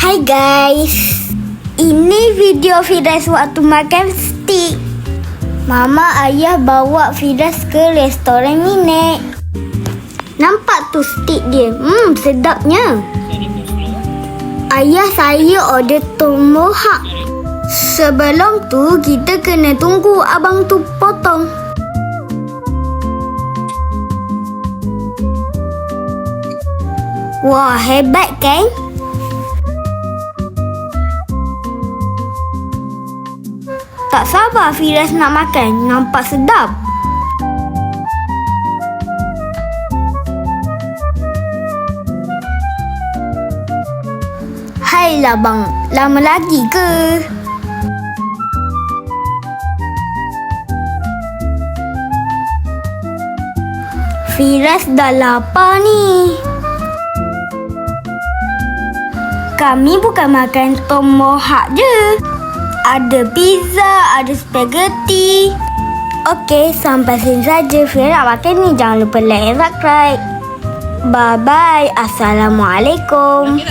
Hai guys, ini video Firas waktu makan steak. Mama ayah bawa Firas ke restoran Minek. Nampak tu steak dia, sedapnya. Ayah saya order tomahawk. Sebelum tu kita kena tunggu abang tu potong. Wah, hebat kan? Tak sabar Firas nak makan. Nampak sedap. Hailah bang, lama lagi ke? Firas dah lapar ni. Kami bukan makan tomahawk je. Ada pizza, ada spaghetti. Okey, sampai sini saja. Firas nak makan ni. Jangan lupa like dan subscribe. Bye-bye. Assalamualaikum.